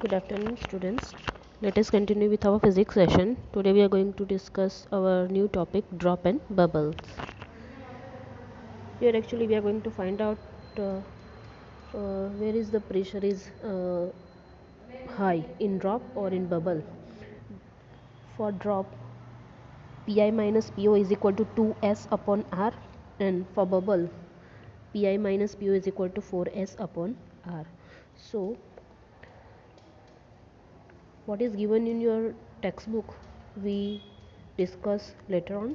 Good afternoon, students. Let us continue with our physics session. Today we are going to discuss our new topic, drop and bubbles. Here actually we are going to find out where is the pressure is high, in drop or in bubble. For drop, Pi minus Po is equal to 2S upon R, and for bubble, Pi minus Po is equal to 4S upon R. So what is given in your textbook we discuss later on,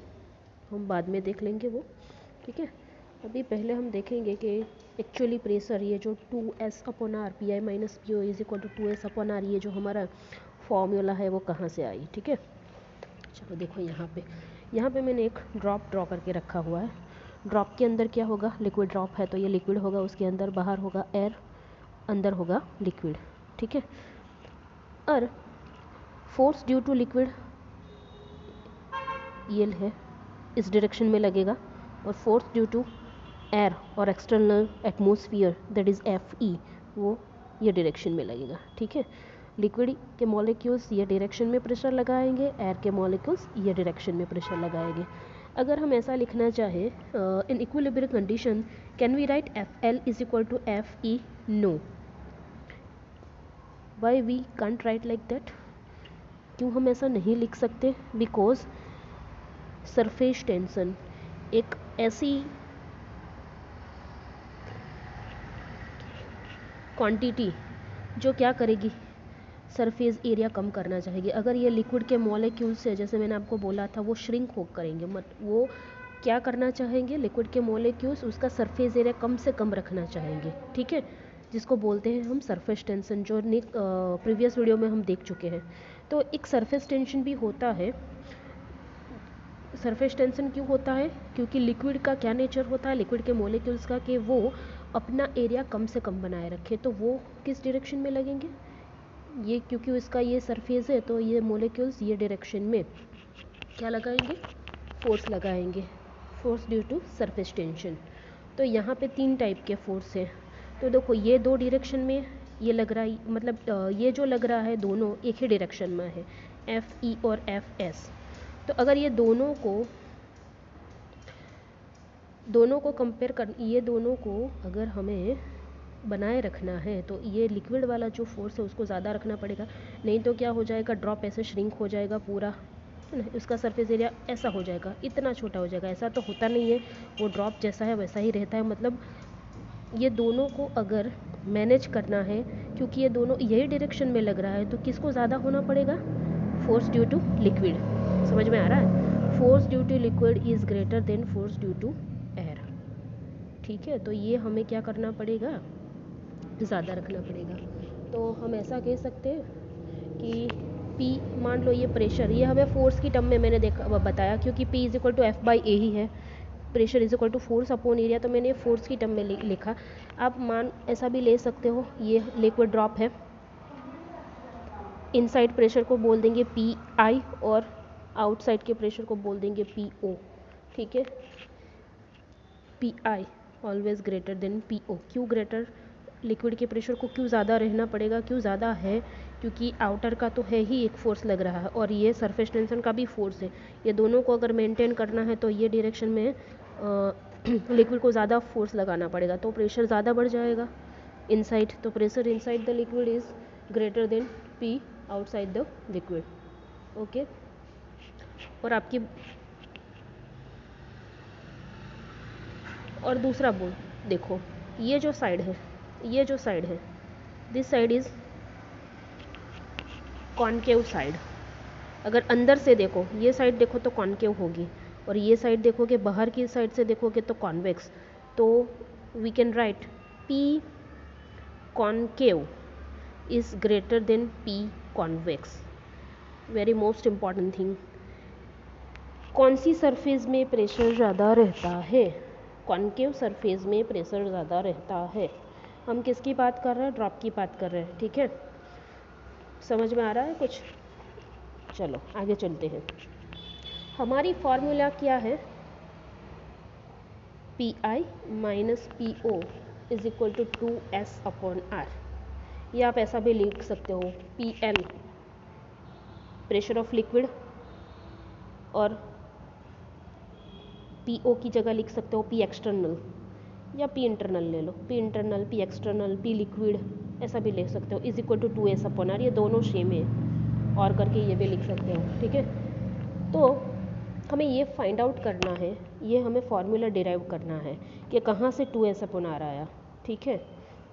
हम बाद में देख लेंगे वो, ठीक है। अभी पहले हम देखेंगे कि एक्चुअली प्रेशर ये जो 2S upon R, P I minus P O is equal to 2S upon R, ये जो हमारा फॉर्मूला है वो कहाँ से आई, ठीक है। चलो देखो यहाँ पे मैंने एक ड्रॉप ड्रॉ करके रखा हुआ है। ड्रॉप के अंदर क्या होगा, लिक्विड ड्रॉप है तो ये लिक्विड होगा, उसके अंदर बाहर होगा एयर, अंदर होगा लिक्विड, ठीक है। और फोर्स ड्यू टू लिक्विड यल है, इस डायरेक्शन में लगेगा, और फोर्स ड्यू टू एयर और external atmosphere that is Fe, वो ये डायरेक्शन में लगेगा, ठीक है। लिक्विड के मॉलिक्यूल्स ये डायरेक्शन में प्रेशर लगाएंगे, एयर के मॉलिक्यूल्स ये डायरेक्शन में प्रेशर लगाएंगे। अगर हम ऐसा लिखना चाहे in equilibrium condition, can we write Fl is equal to Fe? No. Why we can't write like that? क्यों हम ऐसा नहीं लिख सकते? बिकॉज सरफेस टेंशन एक ऐसी क्वांटिटी जो क्या करेगी, सरफेस एरिया कम करना चाहेगी। अगर ये लिक्विड के मॉलिक्यूल्स है, जैसे मैंने आपको बोला था, वो श्रिंक हो करेंगे, वो क्या करना चाहेंगे, लिक्विड के मॉलिक्यूल्स उसका सरफेस एरिया कम से कम रखना चाहेंगे, ठीक है, जिसको बोलते हैं हम सरफेस टेंशन, जो प्रीवियस वीडियो में हम देख चुके हैं। तो एक सरफेस टेंशन भी होता है। सरफेस टेंशन क्यों होता है? क्योंकि लिक्विड का क्या नेचर होता है, लिक्विड के मॉलिक्यूल्स का, कि वो अपना एरिया कम से कम बनाए रखे। तो वो किस डायरेक्शन में लगेंगे, ये क्योंकि इसका ये सरफेस है तो ये मॉलिक्यूल्स ये डायरेक्शन में क्या लगाएंगे, फोर्स लगाएंगे, force due to surface tension. तो यहाँ पे 3 टाइप के फोर्स हैं। तो देखो ये 2 डायरेक्शन में ये लग रहा है, मतलब ये जो लग रहा है दोनों एक ही डायरेक्शन में है, Fe और Fs। तो अगर ये दोनों को कंपेयर कर, ये दोनों को अगर हमें बनाए रखना है तो ये लिक्विड वाला जो फोर्स है उसको ज़्यादा रखना पड़ेगा, नहीं तो क्या हो जाएगा, ड्रॉप ऐसे श्रिंक हो जाएगा पूरा, है ना, उसका सरफेस एरिया ऐसा हो जाएगा, इतना छोटा हो जाएगा। ऐसा तो होता नहीं है, वो ड्रॉप जैसा है वैसा ही रहता है। मतलब ये दोनों को अगर मैनेज करना है, क्योंकि ये दोनों यही डायरेक्शन में लग रहा है, तो किसको ज़्यादा होना पड़ेगा, फोर्स ड्यू टू लिक्विड। समझ में आ रहा है? Force due to liquid is greater than force due to air, ठीक है। तो ये हमें क्या करना पड़ेगा, ज़्यादा रखना पड़ेगा। तो हम ऐसा कह सकते हैं कि P, मान लो ये प्रेशर, ये हमें फोर्स की टर्म में मैंने बताया, क्योंकि P is equal to F by A ही है, pressure is equal to force upon area, तो मैंने फोर्स की टर्म में लिखा। आप ऐसा भी ले सकते हो, ये लिक्विड ड्रॉप है, इनसाइड प्रेशर को बोल देंगे PI और आउटसाइड के प्रेशर को बोल देंगे PO, ठीक है। PI always greater than PO। क्यों ग्रेटर, लिक्विड के प्रेशर को क्यों ज़्यादा रहना पड़ेगा, क्यों ज़्यादा है, क्योंकि आउटर का तो है ही एक फोर्स लग रहा है और ये सरफेस टेंशन का भी फोर्स है। ये दोनों को अगर मेंटेन करना है तो ये डायरेक्शन में लिक्विड को ज़्यादा फोर्स लगाना पड़ेगा, तो प्रेशर ज़्यादा बढ़ जाएगा इनसाइड। तो pressure inside the liquid is greater than P outside the liquid, okay. और आपकी और दूसरा बोल देखो, ये जो साइड है, this side is concave side. अगर अंदर से देखो, ये साइड देखो तो कॉनकेव होगी, और ये साइड देखोगे, बाहर की साइड से देखोगे तो कॉन्वेक्स। तो we can write P concave is greater than P convex. Very most important thing, कौन सी सरफेस में प्रेशर ज़्यादा रहता है, कॉनकेव सरफेस में प्रेशर ज़्यादा रहता है। हम किसकी बात कर रहे हैं, ड्रॉप की बात कर रहे हैं, ठीक है। समझ में आ रहा है कुछ? चलो आगे चलते हैं। हमारी फॉर्मूला क्या है, Pi minus PO is equal to 2S upon R। या आप ऐसा भी लिख सकते हो PL प्रेशर ऑफ लिक्विड, और PO की जगह लिख सकते हो P एक्सटर्नल, या P इंटरनल ले लो, P internal, P external, P liquid, ऐसा भी लिख सकते हो, is equal to 2S upon R, ये दोनों सेम है, और करके ये भी लिख सकते हो। ठीक है, तो हमें ये फाइंड आउट करना है, ये हमें फॉर्मूला डिराइव करना है कि कहाँ से 2S अपॉन आर आया। ठीक है,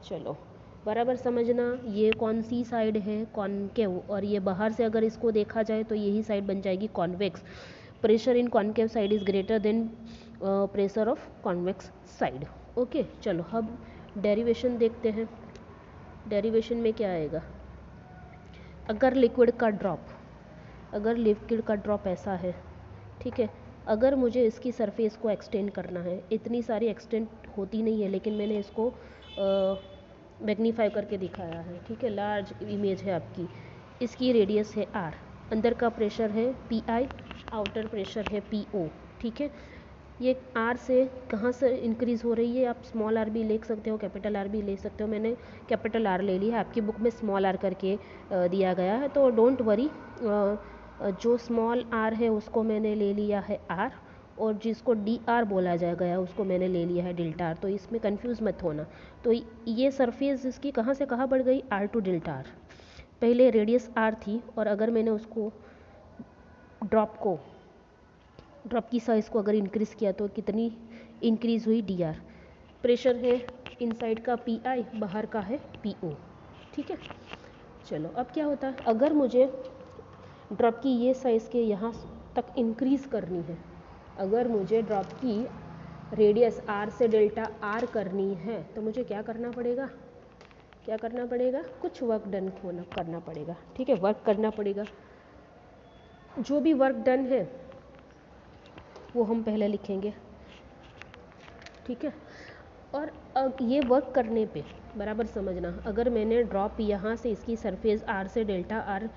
चलो बराबर समझना, ये कौन सी साइड है, कॉनकेव, और ये बाहर से अगर इसको देखा जाए तो यही साइड बन जाएगी convex. Pressure in concave side is greater then pressure of convex side. Okay, चलो अब डेरिवेशन देखते हैं। डेरिवेशन में क्या आएगा, अगर लिक्विड का ड्रॉप ऐसा है, ठीक है, अगर मुझे इसकी सरफेस को एक्सटेंड करना है, इतनी सारी एक्सटेंड होती नहीं है लेकिन मैंने इसको मैग्नीफाई करके दिखाया है। ठीक है, लार्ज इमेज है आपकी, इसकी रेडियस है R, अंदर का प्रेशर है PI, आउटर प्रेशर है PO। ठीक है, ये R से कहाँ से इंक्रीज़ हो रही है, आप स्मॉल r भी ले सकते हो, कैपिटल R भी ले सकते हो, मैंने कैपिटल R ले ली है, आपकी बुक में स्मॉल r करके दिया गया है, तो डोंट वरी, जो स्मॉल r है उसको मैंने ले लिया है R, और जिसको DR बोला गया उसको मैंने ले लिया है डेल्टा R, तो इसमें कंफ्यूज मत होना। तो ये सरफेस इसकी कहाँ से कहाँ बढ़ गई, R टू डेल्टा R, पहले रेडियस R थी, और अगर मैंने उसको ड्रॉप की साइज़ को अगर इंक्रीज़ किया तो कितनी इंक्रीज़ हुई, DR। प्रेशर है इनसाइड का PI, बाहर का है PO। ठीक है, चलो अब क्या होता है, अगर मुझे ड्रॉप की ये साइज़ के यहाँ तक इंक्रीज़ करनी है, अगर मुझे ड्रॉप की रेडियस R से डेल्टा R करनी है, तो मुझे क्या करना पड़ेगा, कुछ वर्क डन करना पड़ेगा। ठीक है, वर्क करना पड़ेगा, जो भी वर्क डन है वो हम पहले लिखेंगे। ठीक है, और ये वर्क करने पे बराबर समझना, अगर मैंने ड्रॉप यहाँ से इसकी सरफेस R से डेल्टा R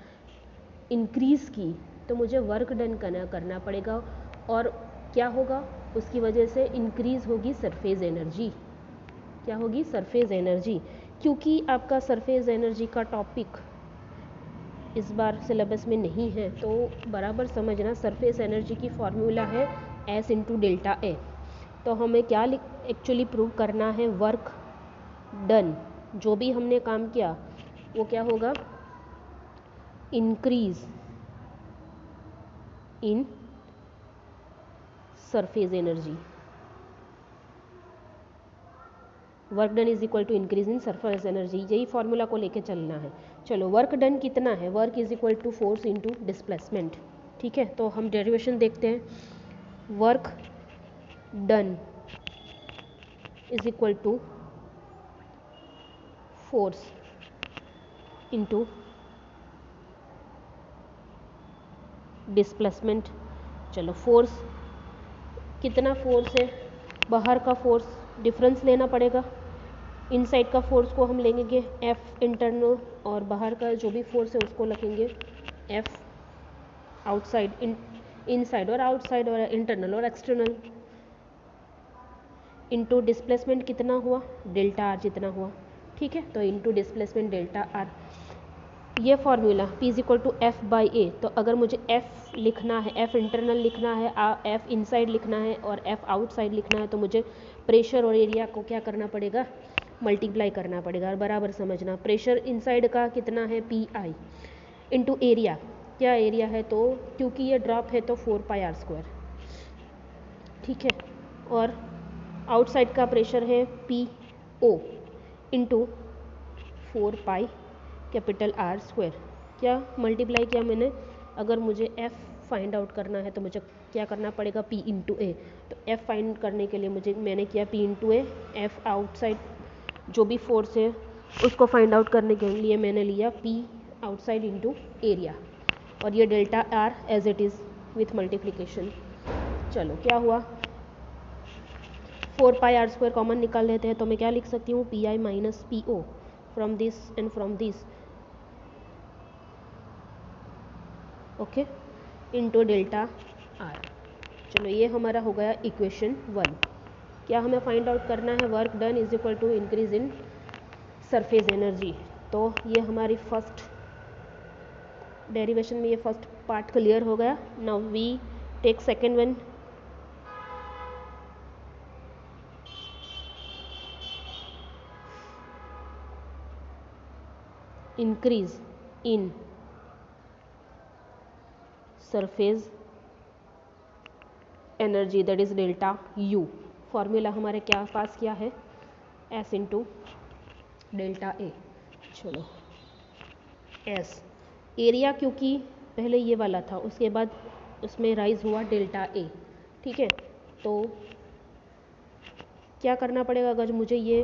इंक्रीज़ की, तो मुझे वर्क डन करना पड़ेगा, और क्या होगा, उसकी वजह से इंक्रीज़ होगी सरफेस एनर्जी। क्या होगी, सरफेस एनर्जी, क्योंकि आपका सरफेस एनर्जी का टॉपिक इस बार सिलेबस में नहीं है, तो बराबर समझना, सरफेस एनर्जी की फॉर्मूला है S इंटू डेल्टा A। तो हमें क्या एक्चुअली प्रूव करना है, वर्क डन, जो भी हमने काम किया वो क्या होगा, increase in surface energy, work done is equal to increase in surface energy, यही फॉर्मूला को लेके चलना है। चलो वर्क डन कितना है, work is equal to force into displacement. ठीक है, तो हम डेरिवेशन देखते हैं, work done is equal to force into displacement. चलो फोर्स, कितना फोर्स है, बाहर का फोर्स डिफरेंस लेना पड़ेगा, इनसाइड का फोर्स को हम लेंगे F इंटरनल, और बाहर का जो भी फोर्स है उसको लिखेंगे F आउटसाइड, इनसाइड और आउटसाइड, और इंटरनल और एक्सटर्नल, इनटू डिस्प्लेसमेंट कितना हुआ, डेल्टा R जितना हुआ। ठीक है, तो इनटू डिस्प्लेसमेंट डेल्टा R, ये formula P is equal to F by A। तो अगर मुझे F लिखना है, F इंटरनल लिखना है, F इनसाइड लिखना है और F आउटसाइड लिखना है, तो मुझे प्रेशर और एरिया को क्या करना पड़ेगा, मल्टीप्लाई करना पड़ेगा। और बराबर समझना, प्रेशर इनसाइड का कितना है PI इंटू एरिया, क्या एरिया है, तो क्योंकि ये ड्रॉप है तो 4 पाई R स्क्वायर। ठीक है, और आउटसाइड का प्रेशर है PO into 4 pi capital R square. क्या मल्टीप्लाई किया मैंने, अगर मुझे F फाइंड आउट करना है तो मुझे क्या करना पड़ेगा, P इंटू A। तो F फाइंड करने के लिए मैंने किया P into A, F outside जो भी फोर्स है उसको फाइंड आउट करने के लिए मैंने लिया P आउटसाइड इंटू एरिया, और ये delta R as it is with multiplication. चलो क्या हुआ, 4 पाई R स्क्वायर कॉमन निकाल लेते हैं, तो मैं क्या लिख सकती हूँ, PI minus PO from this and from this, okay, into delta R। चलो ये हमारा हो गया इक्वेशन 1। क्या हमें फाइंड आउट करना है, work done is equal to increase in surface energy. तो ये हमारी फर्स्ट डेरिवेशन में ये फर्स्ट पार्ट क्लियर हो गया. Now we take second one. Increase in surface energy that is delta U. Formula हमारे क्या पास क्या है, एस इंटू डेल्टा ए. चलो एस एरिया, क्योंकि पहले ये वाला था, उसके बाद उसमें राइज हुआ डेल्टा ए. ठीक है, तो क्या करना पड़ेगा अगर मुझे ये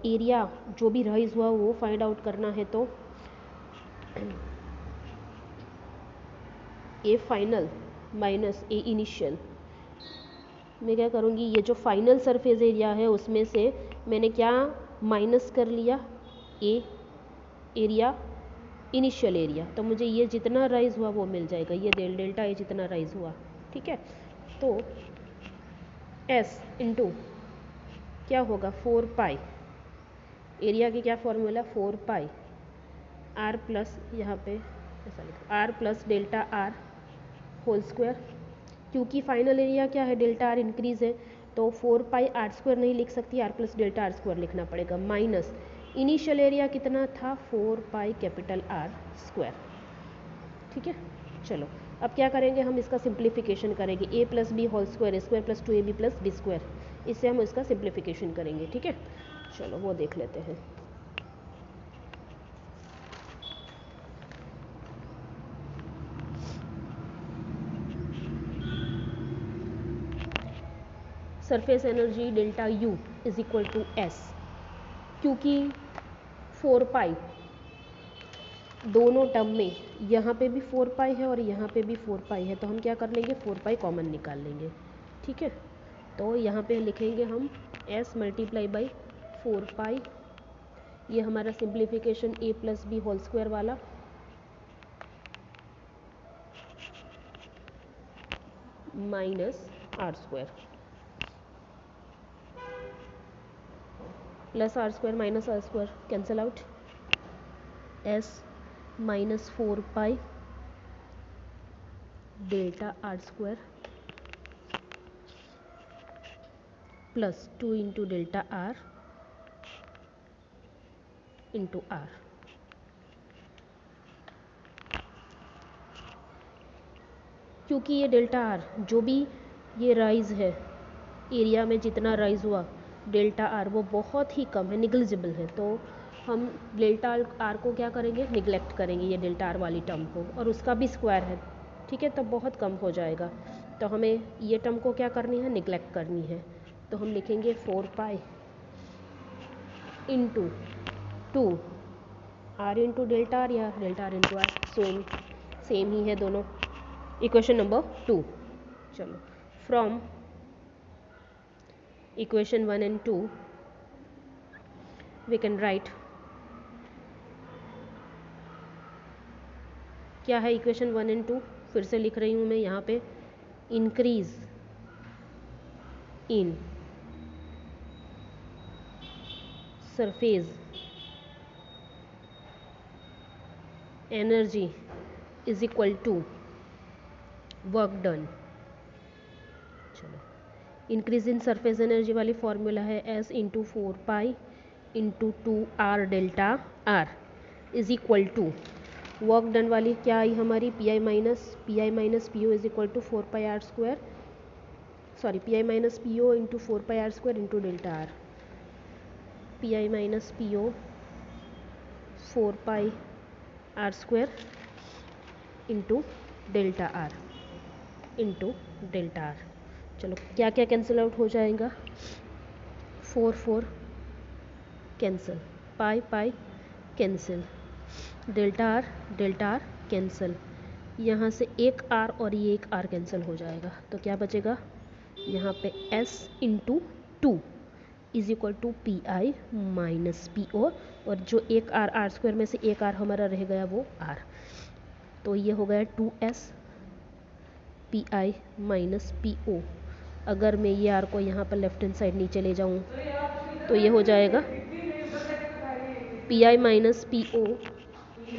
एरिया जो भी राइज हुआ वो फाइंड आउट करना है, तो A final minus A initial. मैं क्या करूँगी, ये जो फाइनल सरफेस एरिया है उसमें से मैंने क्या माइनस कर लिया, ए एरिया इनिशियल एरिया. तो मुझे ये जितना राइज हुआ वो मिल जाएगा, ये डेल्टा ए जितना राइज हुआ. ठीक है, तो एस इंटू क्या होगा 4 पाई. एरिया की क्या फॉर्मूला, 4 पाई आर प्लस, यहाँ पे ऐसा लिखो R plus delta R whole square. क्योंकि फाइनल एरिया क्या है, डेल्टा आर इंक्रीज है, तो 4 पाई आर स्क्वायर नहीं लिख सकती, R plus delta R square लिखना पड़ेगा, माइनस इनिशियल एरिया कितना था 4 पाई कैपिटल आर स्क्वायर. ठीक है, चलो अब क्या करेंगे, हम इसका सिंप्लीफिकेशन करेंगे. A plus B whole square square plus 2ab plus B square, इससे हम इसका सिंप्लीफिकेशन करेंगे. ठीक है, चलो वो देख लेते हैं. Surface energy delta U is equal to S. क्योंकि 4 पाई दोनों टर्म में, यहाँ पे भी 4 पाई है और यहाँ पे भी 4 पाई है, तो हम क्या कर लेंगे 4 पाई कॉमन निकाल लेंगे. ठीक है, तो यहाँ पे लिखेंगे हम s मल्टीप्लाई बाई 4 पाई. ये हमारा simplification a plus B whole square वाला minus R square plus R square minus R square cancel out. s minus 4 pi delta R square plus 2 into delta R into R. क्योंकि ये delta R जो भी ये rise है, area में जितना rise हुआ डेल्टा आर वो बहुत ही कम है, निग्लिजिबल है, तो हम डेल्टा आर को क्या करेंगे, निगलेक्ट करेंगे ये डेल्टा आर वाली टर्म को, और उसका भी स्क्वायर है. ठीक है, तो बहुत कम हो जाएगा, तो हमें ये टर्म को क्या करनी है, निगलेक्ट करनी है. तो हम लिखेंगे 4 pi into 2 R into delta R या delta R into R, same ही है दोनों. Equation number 2. चलो from equation 1 and 2 we can write, क्या है इक्वेशन 1 and 2, फिर से लिख रही हूँ मैं यहाँ पे, increase in surface energy is equal to work done. चलो इंक्रीज इन सरफेस एनर्जी वाली फॉर्मूला है s into 4 pi into 2 R delta R is equal to work done वाली क्या आई हमारी, P I minus P O is equal to 4 pi R square, sorry P I minus P O into 4 pi R square into delta R. P I minus P O 4 pi R square into delta R into delta R. चलो क्या क्या cancel out हो जाएगा, 4 cancel, pi cancel, delta R cancel, यहाँ से एक are और ये एक आर कैंसिल हो जाएगा, तो क्या बचेगा यहाँ पे s into 2 is equal to P I minus P O, और जो एक आर स्क्वायर में से एक आर हमारा रह गया वो आर, तो ये हो गया 2s P I minus P O. अगर मैं ये आर को यहाँ पर लेफ्ट हैंड साइड नीचे ले जाऊँ तो ये हो जाएगा P I minus P O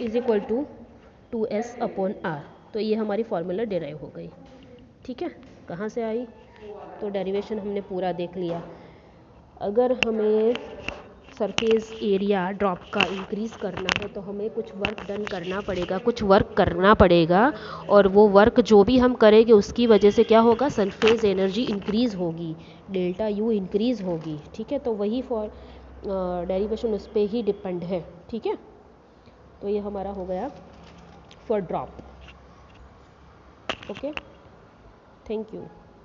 is equal to 2s upon R. तो ये हमारी फॉर्मूला डिराइव हो गई। ठीक है, कहाँ से आई? तो डेरिवेशन हमने पूरा देख लिया। अगर हमें सरफेस एरिया ड्रॉप का इंक्रीज़ करना है तो हमें कुछ वर्क डन करना पड़ेगा, कुछ वर्क करना पड़ेगा, और वो वर्क जो भी हम करेंगे उसकी वजह से क्या होगा, सरफेस एनर्जी इंक्रीज़ होगी, डेल्टा यू इंक्रीज़ होगी। ठीक है, तो वही फॉर डेरिवेशन उस पर ही डिपेंड है। ठीक है, तो ये हमारा हो गया for drop. Okay, thank you.